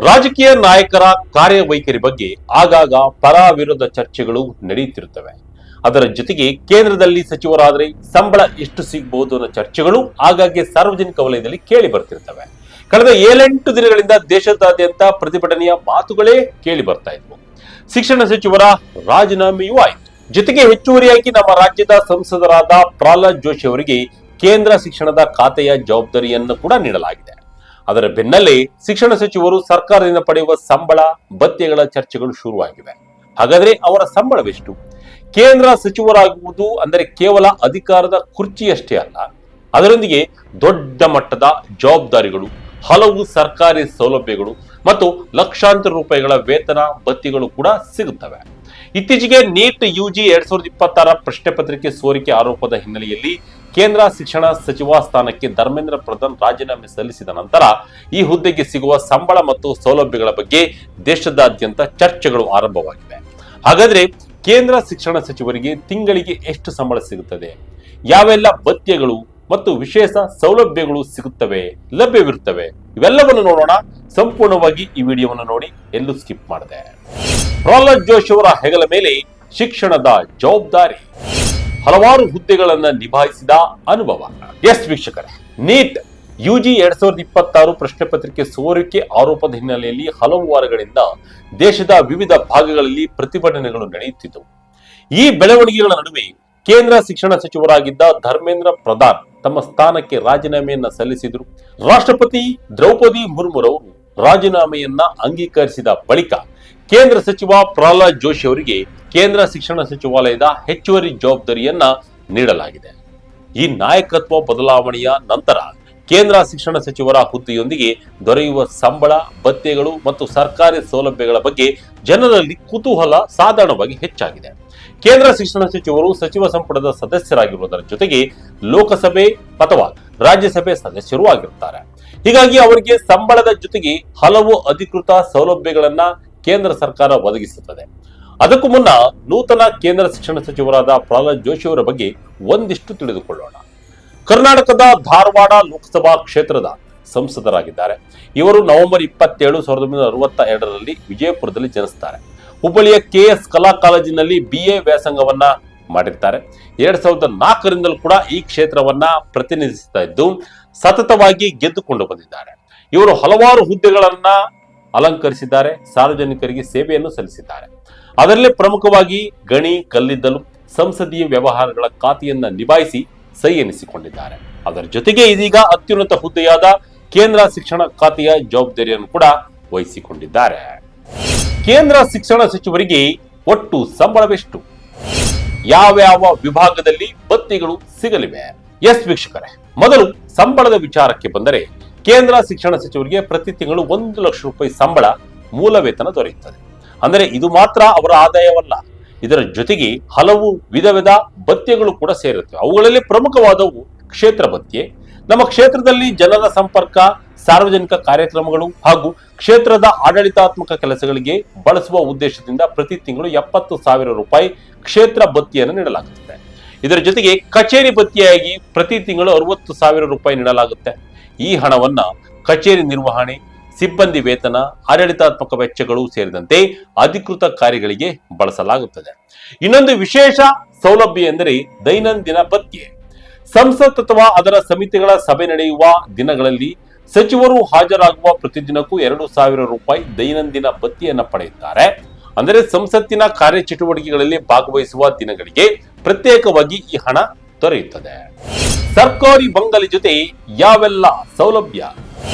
ರಾಜಕೀಯ ನಾಯಕರ ಕಾರ್ಯವೈಖರಿ ಬಗ್ಗೆ ಆಗಾಗ ಪರ ವಿರೋಧ ಚರ್ಚೆಗಳು ನಡೆಯುತ್ತಿರುತ್ತವೆ. ಅದರ ಜೊತೆಗೆ ಕೇಂದ್ರದಲ್ಲಿ ಸಚಿವರಾದರೆ ಸಂಬಳ ಎಷ್ಟು ಸಿಗಬಹುದು ಅನ್ನೋ ಚರ್ಚೆಗಳು ಆಗಾಗ್ಗೆ ಸಾರ್ವಜನಿಕ ವಲಯದಲ್ಲಿ ಕೇಳಿ ಬರ್ತಿರ್ತವೆ. ಕಳೆದ 7-8 ದಿನಗಳಿಂದ ದೇಶದಾದ್ಯಂತ ಪ್ರತಿಭಟನೆಯ ಮಾತುಗಳೇ ಕೇಳಿ ಬರ್ತಾ ಇದ್ವು. ಶಿಕ್ಷಣ ಸಚಿವರ ರಾಜೀನಾಮೆಯೂ ಆಯಿತು. ಜೊತೆಗೆ ಹೆಚ್ಚುವರಿಯಾಗಿ ನಮ್ಮ ರಾಜ್ಯದ ಸಂಸದರಾದ ಪ್ರಹ್ಲಾದ್ ಜೋಶಿ ಅವರಿಗೆ ಕೇಂದ್ರ ಶಿಕ್ಷಣದ ಖಾತೆಯ ಜವಾಬ್ದಾರಿಯನ್ನು ಕೂಡ ನೀಡಲಾಗಿದೆ. ಅದರ ಬೆನ್ನಲ್ಲೇ ಶಿಕ್ಷಣ ಸಚಿವರು ಸರ್ಕಾರದಿಂದ ಪಡೆಯುವ ಸಂಬಳ ಭತ್ಯೆಗಳ ಚರ್ಚೆಗಳು ಶುರುವಾಗಿವೆ. ಹಾಗಾದ್ರೆ ಅವರ ಸಂಬಳವೆಷ್ಟು? ಕೇಂದ್ರ ಸಚಿವರಾಗುವುದು ಅಂದರೆ ಕೇವಲ ಅಧಿಕಾರದ ಕುರ್ಚಿಯಷ್ಟೇ ಅಲ್ಲ, ಅದರೊಂದಿಗೆ ದೊಡ್ಡ ಮಟ್ಟದ ಜವಾಬ್ದಾರಿಗಳು, ಹಲವು ಸರ್ಕಾರಿ ಸೌಲಭ್ಯಗಳು ಮತ್ತು ಲಕ್ಷಾಂತರ ರೂಪಾಯಿಗಳ ವೇತನ ಭತ್ಯೆಗಳು ಕೂಡ ಸಿಗುತ್ತವೆ. ಇತ್ತೀಚೆಗೆ ನೀಟ್ ಯುಜಿ 2026 ಪ್ರಶ್ನೆ ಪತ್ರಿಕೆ ಸೋರಿಕೆ ಆರೋಪದ ಹಿನ್ನೆಲೆಯಲ್ಲಿ ಕೇಂದ್ರ ಶಿಕ್ಷಣ ಸಚಿವ ಸ್ಥಾನಕ್ಕೆ ಧರ್ಮೇಂದ್ರ ಪ್ರಧಾನ್ ರಾಜೀನಾಮೆ ಸಲ್ಲಿಸಿದ ನಂತರ ಈ ಹುದ್ದೆಗೆ ಸಿಗುವ ಸಂಬಳ ಮತ್ತು ಸೌಲಭ್ಯಗಳ ಬಗ್ಗೆ ದೇಶದಾದ್ಯಂತ ಚರ್ಚೆಗಳು ಆರಂಭವಾಗಿವೆ. ಹಾಗಾದ್ರೆ ಕೇಂದ್ರ ಶಿಕ್ಷಣ ಸಚಿವರಿಗೆ ತಿಂಗಳಿಗೆ ಎಷ್ಟು ಸಂಬಳ ಸಿಗುತ್ತದೆ, ಯಾವೆಲ್ಲ ಭತ್ಯೆಗಳು ಮತ್ತು ವಿಶೇಷ ಸೌಲಭ್ಯಗಳು ಸಿಗುತ್ತವೆ, ಲಭ್ಯವಿರುತ್ತವೆ, ಇವೆಲ್ಲವನ್ನು ನೋಡೋಣ. ಸಂಪೂರ್ಣವಾಗಿ ಈ ವಿಡಿಯೋವನ್ನು ನೋಡಿ, ಎಲ್ಲೂ ಸ್ಕಿಪ್ ಮಾಡದೆ. ಪ್ರಹ್ಲಾದ್ ಜೋಶಿ ಅವರ ಹೆಗಲ ಮೇಲೆ ಶಿಕ್ಷಣದ ಜವಾಬ್ದಾರಿ, ಹಲವಾರು ಹುದ್ದೆಗಳನ್ನು ನಿಭಾಯಿಸಿದ ಅನುಭವ. ಎಸ್ ವೀಕ್ಷಕರೇ, ನೀಟ್ ಯುಜಿ 2026 ಪ್ರಶ್ನೆ ಪತ್ರಿಕೆ ಸೋರಿಕೆ ಆರೋಪದ ಹಿನ್ನೆಲೆಯಲ್ಲಿ ಹಲವು ವಾರಗಳಿಂದ ದೇಶದ ವಿವಿಧ ಭಾಗಗಳಲ್ಲಿ ಪ್ರತಿಭಟನೆಗಳು ನಡೆಯುತ್ತಿದ್ದವು. ಈ ಬೆಳವಣಿಗೆಗಳ ನಡುವೆ ಕೇಂದ್ರ ಶಿಕ್ಷಣ ಸಚಿವರಾಗಿದ್ದ ಧರ್ಮೇಂದ್ರ ಪ್ರಧಾನ್ ತಮ್ಮ ಸ್ಥಾನಕ್ಕೆ ರಾಜೀನಾಮೆಯನ್ನ ಸಲ್ಲಿಸಿದರು. ರಾಷ್ಟ್ರಪತಿ ದ್ರೌಪದಿ ಮುರ್ಮುರವರು ರಾಜೀನಾಮೆಯನ್ನ ಅಂಗೀಕರಿಸಿದ ಬಳಿಕ ಕೇಂದ್ರ ಸಚಿವ ಪ್ರಹ್ಲಾದ್ ಜೋಶಿ ಅವರಿಗೆ ಕೇಂದ್ರ ಶಿಕ್ಷಣ ಸಚಿವಾಲಯದ ಹೆಚ್ಚುವರಿ ಜವಾಬ್ದಾರಿಯನ್ನ ನೀಡಲಾಗಿದೆ. ಈ ನಾಯಕತ್ವ ಬದಲಾವಣೆಯ ನಂತರ ಕೇಂದ್ರ ಶಿಕ್ಷಣ ಸಚಿವರ ಹುದ್ದೆಯೊಂದಿಗೆ ದೊರೆಯುವ ಸಂಬಳ, ಭತ್ಯೆಗಳು ಮತ್ತು ಸರ್ಕಾರಿ ಸೌಲಭ್ಯಗಳ ಬಗ್ಗೆ ಜನರಲ್ಲಿ ಕುತೂಹಲ ಸಾಧಾರಣವಾಗಿ ಹೆಚ್ಚಾಗಿದೆ. ಕೇಂದ್ರ ಶಿಕ್ಷಣ ಸಚಿವರು ಸಚಿವ ಸಂಪುಟದ ಸದಸ್ಯರಾಗಿರುವುದರ ಜೊತೆಗೆ ಲೋಕಸಭೆ ಅಥವಾ ರಾಜ್ಯಸಭೆ ಸದಸ್ಯರೂ ಆಗಿರುತ್ತಾರೆ. ಹೀಗಾಗಿ ಅವರಿಗೆ ಸಂಬಳದ ಜೊತೆಗೆ ಹಲವು ಅಧಿಕೃತ ಸೌಲಭ್ಯಗಳನ್ನ ಕೇಂದ್ರ ಸರ್ಕಾರ ಒದಗಿಸುತ್ತದೆ. ಅದಕ್ಕೂ ಮುನ್ನ ನೂತನ ಕೇಂದ್ರ ಶಿಕ್ಷಣ ಸಚಿವರಾದ ಪ್ರಹ್ಲಾದ್ ಜೋಶಿ ಅವರ ಬಗ್ಗೆ ಒಂದಿಷ್ಟು ತಿಳಿದುಕೊಳ್ಳೋಣ. ಕರ್ನಾಟಕದ ಧಾರವಾಡ ಲೋಕಸಭಾ ಕ್ಷೇತ್ರದ ಸಂಸದರಾಗಿದ್ದಾರೆ. ಇವರು ನವೆಂಬರ್ 27, 1962ರಲ್ಲಿ ವಿಜಯಪುರದಲ್ಲಿ ಜನಿಸುತ್ತಾರೆ. ಹುಬ್ಬಳ್ಳಿಯ KS ಕಲಾ ಕಾಲೇಜಿನಲ್ಲಿ BA ವ್ಯಾಸಂಗವನ್ನ ಮಾಡಿರ್ತಾರೆ. 2004ರಿಂದಲೂ ಕೂಡ ಈ ಕ್ಷೇತ್ರವನ್ನ ಪ್ರತಿನಿಧಿಸ್ತಾ ಇದ್ದು ಸತತವಾಗಿ ಗೆದ್ದುಕೊಂಡು ಬಂದಿದ್ದಾರೆ. ಇವರು ಹಲವಾರು ಹುದ್ದೆಗಳನ್ನ ಅಲಂಕರಿಸಿದ್ದಾರೆ, ಸಾರ್ವಜನಿಕರಿಗೆ ಸೇವೆಯನ್ನು ಸಲ್ಲಿಸಿದ್ದಾರೆ. ಅದರಲ್ಲೇ ಪ್ರಮುಖವಾಗಿ ಗಣಿ, ಕಲ್ಲಿದ್ದಲು, ಸಂಸದೀಯ ವ್ಯವಹಾರಗಳ ಖಾತೆಯನ್ನ ನಿಭಾಯಿಸಿ ಸೈ ಎನಿಸಿಕೊಂಡಿದ್ದಾರೆ. ಅದರ ಜೊತೆಗೆ ಇದೀಗ ಅತ್ಯುನ್ನತ ಹುದ್ದೆಯಾದ ಕೇಂದ್ರ ಶಿಕ್ಷಣ ಖಾತೆಯ ಜವಾಬ್ದಾರಿಯನ್ನು ಕೂಡ ವಹಿಸಿಕೊಂಡಿದ್ದಾರೆ. ಕೇಂದ್ರ ಶಿಕ್ಷಣ ಸಚಿವರಿಗೆ ಒಟ್ಟು ಸಂಬಳವೆಷ್ಟು, ಯಾವ್ಯಾವ ವಿಭಾಗದಲ್ಲಿ ಭತ್ಯೆಗಳು ಸಿಗಲಿವೆ? ಎಸ್ ವೀಕ್ಷಕರೇ, ಮೊದಲು ಸಂಬಳದ ವಿಚಾರಕ್ಕೆ ಬಂದರೆ ಕೇಂದ್ರ ಶಿಕ್ಷಣ ಸಚಿವರಿಗೆ ಪ್ರತಿ ತಿಂಗಳು 1 ಲಕ್ಷ ರೂಪಾಯಿ ಸಂಬಳ ಮೂಲ ವೇತನ ದೊರೆಯುತ್ತದೆ. ಅಂದರೆ ಇದು ಮಾತ್ರ ಅವರ ಆದಾಯವಲ್ಲ, ಇದರ ಜೊತೆಗೆ ಹಲವು ವಿಧ ಭತ್ಯೆಗಳು ಕೂಡ ಸೇರುತ್ತವೆ. ಅವುಗಳಲ್ಲಿ ಪ್ರಮುಖವಾದವು ಕ್ಷೇತ್ರ ಭತ್ಯೆ. ನಮ್ಮ ಕ್ಷೇತ್ರದಲ್ಲಿ ಜನರ ಸಂಪರ್ಕ, ಸಾರ್ವಜನಿಕ ಕಾರ್ಯಕ್ರಮಗಳು ಹಾಗೂ ಕ್ಷೇತ್ರದ ಆಡಳಿತಾತ್ಮಕ ಕೆಲಸಗಳಿಗೆ ಬಳಸುವ ಉದ್ದೇಶದಿಂದ ಪ್ರತಿ ತಿಂಗಳು 70,000 ರೂಪಾಯಿ ಕ್ಷೇತ್ರ ಭತ್ಯೆಯನ್ನು ನೀಡಲಾಗುತ್ತದೆ. ಇದರ ಜೊತೆಗೆ ಕಚೇರಿ ಭತ್ಯೆಯಾಗಿ ಪ್ರತಿ ತಿಂಗಳು 60,000 ರೂಪಾಯಿ ನೀಡಲಾಗುತ್ತೆ. ಈ ಹಣವನ್ನ ಕಚೇರಿ ನಿರ್ವಹಣೆ, ಸಿಬ್ಬಂದಿ ವೇತನ, ಆಡಳಿತಾತ್ಮಕ ವೆಚ್ಚಗಳು ಸೇರಿದಂತೆ ಅಧಿಕೃತ ಕಾರ್ಯಗಳಿಗೆ ಬಳಸಲಾಗುತ್ತದೆ. ಇನ್ನೊಂದು ವಿಶೇಷ ಸೌಲಭ್ಯ ಎಂದರೆ ದೈನಂದಿನ ಭತ್ಯೆ. ಸಂಸತ್ ಅಥವಾ ಅದರ ಸಮಿತಿಗಳ ಸಭೆ ನಡೆಯುವ ದಿನಗಳಲ್ಲಿ ಸಚಿವರು ಹಾಜರಾಗುವ ಪ್ರತಿದಿನಕ್ಕೂ 2,000 ರೂಪಾಯಿ ದೈನಂದಿನ ಭತ್ಯೆಯನ್ನು ಪಡೆಯುತ್ತಾರೆ. ಅಂದರೆ ಸಂಸತ್ತಿನ ಕಾರ್ಯಚಟುವಟಿಕೆಗಳಲ್ಲಿ ಭಾಗವಹಿಸುವ ದಿನಗಳಿಗೆ ಪ್ರತ್ಯೇಕವಾಗಿ ಈ ಹಣ ದೊರೆಯುತ್ತದೆ. ಸರ್ಕಾರಿ ಬಂಗಲೆ ಜೊತೆ ಯಾವೆಲ್ಲ ಸೌಲಭ್ಯ?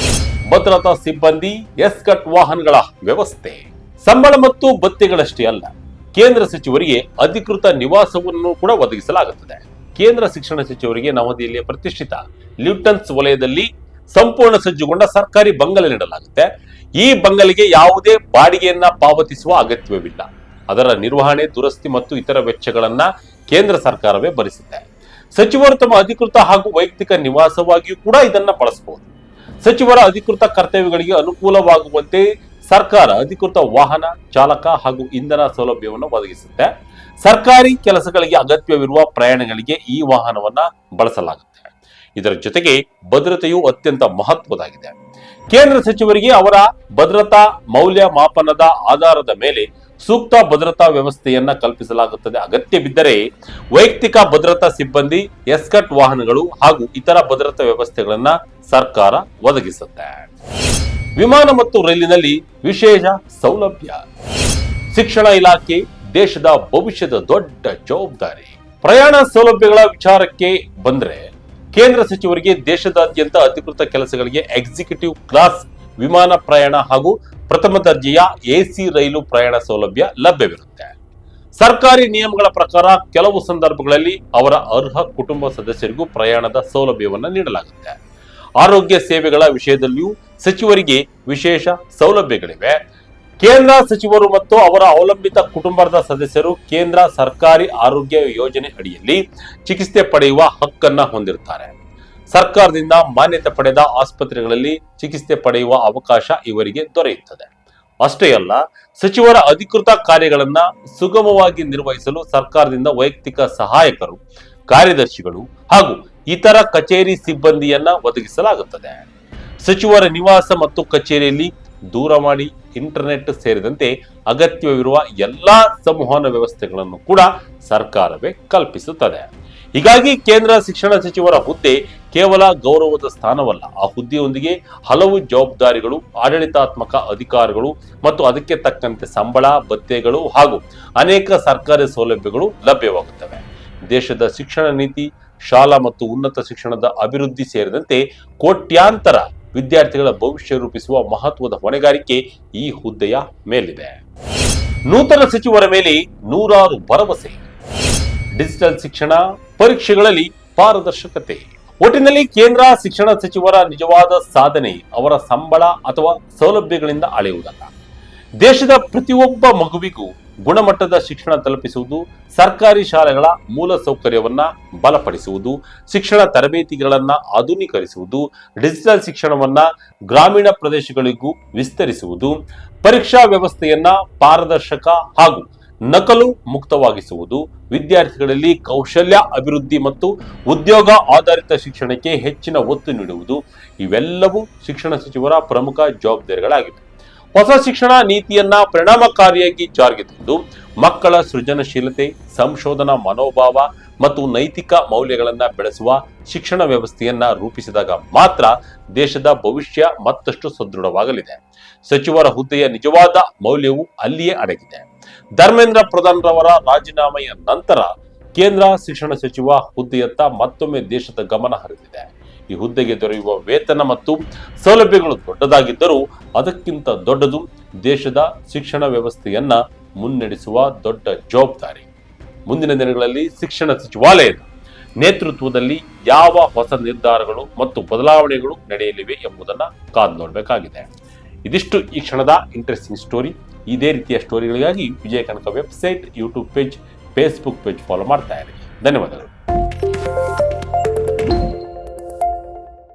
ಭದ್ರತಾ ಸಿಬ್ಬಂದಿ, ಎಸ್ಕಟ್ ವಾಹನಗಳ ವ್ಯವಸ್ಥೆ. ಸಂಬಳ ಮತ್ತು ಭತ್ಯೆಗಳಷ್ಟೇ ಅಲ್ಲ, ಕೇಂದ್ರ ಸಚಿವರಿಗೆ ಅಧಿಕೃತ ನಿವಾಸವನ್ನು ಕೂಡ ಒದಗಿಸಲಾಗುತ್ತದೆ. ಕೇಂದ್ರ ಶಿಕ್ಷಣ ಸಚಿವರಿಗೆ ನವದೆಹಲಿಯ ಪ್ರತಿಷ್ಠಿತ ಲ್ಯೂಟನ್ಸ್ ವಲಯದಲ್ಲಿ ಸಂಪೂರ್ಣ ಸಜ್ಜುಗೊಂಡ ಸರ್ಕಾರಿ ಬಂಗಲೆ ನೀಡಲಾಗುತ್ತೆ. ಈ ಬಂಗಲೆಗೆ ಯಾವುದೇ ಬಾಡಿಗೆಯನ್ನ ಪಾವತಿಸುವ ಅಗತ್ಯವಿಲ್ಲ. ಅದರ ನಿರ್ವಹಣೆ, ದುರಸ್ತಿ ಮತ್ತು ಇತರ ವೆಚ್ಚಗಳನ್ನ ಕೇಂದ್ರ ಸರ್ಕಾರವೇ ಭರಿಸುತ್ತೆ. ಸಚಿವರು ತಮ್ಮ ಅಧಿಕೃತ ಹಾಗೂ ವೈಯಕ್ತಿಕ ನಿವಾಸವಾಗಿಯೂ ಕೂಡ ಇದನ್ನ ಬಳಸಬಹುದು. ಸಚಿವರ ಅಧಿಕೃತ ಕರ್ತವ್ಯಗಳಿಗೆ ಅನುಕೂಲವಾಗುವಂತೆ ಸರ್ಕಾರ ಅಧಿಕೃತ ವಾಹನ, ಚಾಲಕ ಹಾಗೂ ಇಂಧನ ಸೌಲಭ್ಯವನ್ನು ಒದಗಿಸುತ್ತೆ. ಸರ್ಕಾರಿ ಕೆಲಸಗಳಿಗೆ ಅಗತ್ಯವಿರುವ ಪ್ರಯಾಣಗಳಿಗೆ ಈ ವಾಹನವನ್ನ ಬಳಸಲಾಗುತ್ತೆ. ಇದರ ಜೊತೆಗೆ ಭದ್ರತೆಯು ಅತ್ಯಂತ ಮಹತ್ವದಾಗಿದೆ. ಕೇಂದ್ರ ಸಚಿವರಿಗೆ ಅವರ ಭದ್ರತಾ ಮೌಲ್ಯಮಾಪನದ ಆಧಾರದ ಮೇಲೆ ಸೂಕ್ತ ಭದ್ರತಾ ವ್ಯವಸ್ಥೆಯನ್ನ ಕಲ್ಪಿಸಲಾಗುತ್ತದೆ. ಅಗತ್ಯ ಬಿದ್ದರೆ ವೈಯಕ್ತಿಕ ಭದ್ರತಾ ಸಿಬ್ಬಂದಿ, ಎಸ್ಕರ್ಟ್ ವಾಹನಗಳು ಹಾಗೂ ಇತರ ಭದ್ರತಾ ವ್ಯವಸ್ಥೆಗಳನ್ನ ಸರ್ಕಾರ ಒದಗಿಸುತ್ತೆ. ವಿಮಾನ ಮತ್ತು ರೈಲಿನಲ್ಲಿ ವಿಶೇಷ ಸೌಲಭ್ಯ. ಶಿಕ್ಷಣ ಇಲಾಖೆ ದೇಶದ ಭವಿಷ್ಯದ ದೊಡ್ಡ ಜವಾಬ್ದಾರಿ. ಪ್ರಯಾಣ ಸೌಲಭ್ಯಗಳ ವಿಚಾರಕ್ಕೆ ಬಂದ್ರೆ ಕೇಂದ್ರ ಸಚಿವರಿಗೆ ದೇಶದಾದ್ಯಂತ ಅಧಿಕೃತ ಕೆಲಸಗಳಿಗೆ ಎಕ್ಸಿಕ್ಯೂಟಿವ್ ಕ್ಲಾಸ್ ವಿಮಾನ ಪ್ರಯಾಣ ಹಾಗೂ ಪ್ರಥಮ ದರ್ಜೆಯ ಎಸಿ ರೈಲು ಪ್ರಯಾಣ ಸೌಲಭ್ಯ ಲಭ್ಯವಿರುತ್ತೆ. ಸರ್ಕಾರಿ ನಿಯಮಗಳ ಪ್ರಕಾರ ಕೆಲವು ಸಂದರ್ಭಗಳಲ್ಲಿ ಅವರ ಅರ್ಹ ಕುಟುಂಬ ಸದಸ್ಯರಿಗೂ ಪ್ರಯಾಣದ ಸೌಲಭ್ಯವನ್ನು ನೀಡಲಾಗುತ್ತೆ. ಆರೋಗ್ಯ ಸೇವೆಗಳ ವಿಷಯದಲ್ಲಿಯೂ ಸಚಿವರಿಗೆ ವಿಶೇಷ ಸೌಲಭ್ಯಗಳಿವೆ. ಕೇಂದ್ರ ಸಚಿವರು ಮತ್ತು ಅವರ ಅವಲಂಬಿತ ಕುಟುಂಬದ ಸದಸ್ಯರು ಕೇಂದ್ರ ಸರ್ಕಾರಿ ಆರೋಗ್ಯ ಯೋಜನೆ ಅಡಿಯಲ್ಲಿ ಚಿಕಿತ್ಸೆ ಪಡೆಯುವ ಹಕ್ಕನ್ನ ಹೊಂದಿರುತ್ತಾರೆ. ಸರ್ಕಾರದಿಂದ ಮಾನ್ಯತೆ ಪಡೆದ ಆಸ್ಪತ್ರೆಗಳಲ್ಲಿ ಚಿಕಿತ್ಸೆ ಪಡೆಯುವ ಅವಕಾಶ ಇವರಿಗೆ ದೊರೆಯುತ್ತದೆ. ಅಷ್ಟೇ ಅಲ್ಲ, ಸಚಿವರ ಅಧಿಕೃತ ಕಾರ್ಯಗಳನ್ನ ಸುಗಮವಾಗಿ ನಿರ್ವಹಿಸಲು ಸರ್ಕಾರದಿಂದ ವೈಯಕ್ತಿಕ ಸಹಾಯಕರು, ಕಾರ್ಯದರ್ಶಿಗಳು ಹಾಗೂ ಇತರ ಕಚೇರಿ ಸಿಬ್ಬಂದಿಯನ್ನ ಒದಗಿಸಲಾಗುತ್ತದೆ. ಸಚಿವರ ನಿವಾಸ ಮತ್ತು ಕಚೇರಿಯಲ್ಲಿ ದೂರವಾಣಿ, ಇಂಟರ್ನೆಟ್ ಸೇರಿದಂತೆ ಅಗತ್ಯವಿರುವ ಎಲ್ಲಾ ಸಂವಹನ ವ್ಯವಸ್ಥೆಗಳನ್ನು ಕೂಡ ಸರ್ಕಾರವೇ ಕಲ್ಪಿಸುತ್ತದೆ. ಹೀಗಾಗಿ ಕೇಂದ್ರ ಶಿಕ್ಷಣ ಸಚಿವರ ಹುದ್ದೆ ಕೇವಲ ಗೌರವದ ಸ್ಥಾನವಲ್ಲ. ಆ ಹುದ್ದೆಯೊಂದಿಗೆ ಹಲವು ಜವಾಬ್ದಾರಿಗಳು, ಆಡಳಿತಾತ್ಮಕ ಅಧಿಕಾರಗಳು ಮತ್ತು ಅದಕ್ಕೆ ತಕ್ಕಂತೆ ಸಂಬಳ, ಭತ್ಯೆಗಳು ಹಾಗೂ ಅನೇಕ ಸರ್ಕಾರಿ ಸೌಲಭ್ಯಗಳು ಲಭ್ಯವಾಗುತ್ತವೆ. ದೇಶದ ಶಿಕ್ಷಣ ನೀತಿ, ಶಾಲಾ ಮತ್ತು ಉನ್ನತ ಶಿಕ್ಷಣದ ಅಭಿವೃದ್ಧಿ ಸೇರಿದಂತೆ ಕೋಟ್ಯಾಂತರ ವಿದ್ಯಾರ್ಥಿಗಳ ಭವಿಷ್ಯ ರೂಪಿಸುವ ಮಹತ್ವದ ಹೊಣೆಗಾರಿಕೆ ಈ ಹುದ್ದೆಯ ಮೇಲಿದೆ. ನೂತನ ಸಚಿವರ ಮೇಲೆ ನೂರಾರು ಭರವಸೆ. ಡಿಜಿಟಲ್ ಶಿಕ್ಷಣ, ಪರೀಕ್ಷೆಗಳಲ್ಲಿ ಪಾರದರ್ಶಕತೆ. ಒಟ್ಟಿನಲ್ಲಿ ಕೇಂದ್ರ ಶಿಕ್ಷಣ ಸಚಿವರ ನಿಜವಾದ ಸಾಧನೆ ಅವರ ಸಂಬಳ ಅಥವಾ ಸೌಲಭ್ಯಗಳಿಂದ ಅಳೆಯುವುದಲ್ಲ. ದೇಶದ ಪ್ರತಿಯೊಬ್ಬ ಮಗುವಿಗೂ ಗುಣಮಟ್ಟದ ಶಿಕ್ಷಣ ತಲುಪಿಸುವುದು, ಸರ್ಕಾರಿ ಶಾಲೆಗಳ ಮೂಲ ಸೌಕರ್ಯವನ್ನ ಬಲಪಡಿಸುವುದು, ಶಿಕ್ಷಣ ತರಬೇತಿಗಳನ್ನ ಆಧುನೀಕರಿಸುವುದು, ಡಿಜಿಟಲ್ ಶಿಕ್ಷಣವನ್ನ ಗ್ರಾಮೀಣ ಪ್ರದೇಶಗಳಿಗೂ ವಿಸ್ತರಿಸುವುದು, ಪರೀಕ್ಷಾ ವ್ಯವಸ್ಥೆಯನ್ನ ಪಾರದರ್ಶಕ ಹಾಗೂ ನಕಲು ಮುಕ್ತವಾಗಿಸುವುದು, ವಿದ್ಯಾರ್ಥಿಗಳಲ್ಲಿ ಕೌಶಲ್ಯ ಅಭಿವೃದ್ಧಿ ಮತ್ತು ಉದ್ಯೋಗ ಆಧಾರಿತ ಶಿಕ್ಷಣಕ್ಕೆ ಹೆಚ್ಚಿನ ಒತ್ತು ನೀಡುವುದು ಇವೆಲ್ಲವೂ ಶಿಕ್ಷಣ ಸಚಿವರ ಪ್ರಮುಖ ಜವಾಬ್ದಾರಿಗಳಾಗಿವೆ. ಹೊಸ ಶಿಕ್ಷಣ ನೀತಿಯನ್ನ ಪರಿಣಾಮಕಾರಿಯಾಗಿ ಜಾರಿಗೆ ತಂದು ಮಕ್ಕಳ ಸೃಜನಶೀಲತೆ, ಸಂಶೋಧನಾ ಮನೋಭಾವ ಮತ್ತು ನೈತಿಕ ಮೌಲ್ಯಗಳನ್ನ ಬೆಳೆಸುವ ಶಿಕ್ಷಣ ವ್ಯವಸ್ಥೆಯನ್ನ ರೂಪಿಸಿದಾಗ ಮಾತ್ರ ದೇಶದ ಭವಿಷ್ಯ ಮತ್ತಷ್ಟು ಸದೃಢವಾಗಲಿದೆ. ಸಚಿವರ ಹುದ್ದೆಯ ನಿಜವಾದ ಮೌಲ್ಯವು ಅಲ್ಲಿಯೇ ಅಡಗಿದೆ. ಧರ್ಮೇಂದ್ರ ಪ್ರಧಾನ್ ರವರ ರಾಜೀನಾಮೆಯ ನಂತರ ಕೇಂದ್ರ ಶಿಕ್ಷಣ ಸಚಿವ ಹುದ್ದೆಯತ್ತ ಮತ್ತೊಮ್ಮೆ ದೇಶದ ಗಮನ ಹರಿದಿದೆ. ಈ ಹುದ್ದೆಗೆ ದೊರೆಯುವ ವೇತನ ಮತ್ತು ಸೌಲಭ್ಯಗಳು ದೊಡ್ಡದಾಗಿದ್ದರೂ ಅದಕ್ಕಿಂತ ದೊಡ್ಡದು ದೇಶದ ಶಿಕ್ಷಣ ವ್ಯವಸ್ಥೆಯನ್ನ ಮುನ್ನಡೆಸುವ ದೊಡ್ಡ ಜವಾಬ್ದಾರಿ. ಮುಂದಿನ ದಿನಗಳಲ್ಲಿ ಶಿಕ್ಷಣ ಸಚಿವಾಲಯದ ನೇತೃತ್ವದಲ್ಲಿ ಯಾವ ಹೊಸ ನಿರ್ಧಾರಗಳು ಮತ್ತು ಬದಲಾವಣೆಗಳು ನಡೆಯಲಿವೆ ಎಂಬುದನ್ನು ಕಾದು ನೋಡಬೇಕಾಗಿದೆ. ಇದಿಷ್ಟು ಈ ಕ್ಷಣದ ಇಂಟ್ರೆಸ್ಟಿಂಗ್ ಸ್ಟೋರಿ. ಇದೇ ರೀತಿಯ ಸ್ಟೋರಿಗಳಿಗಾಗಿ Vijaya Kanaka website, YouTube page, Facebook page follow ಮಾಡ್ತಾ ಇರಿ. ಧನ್ಯವಾದಗಳು.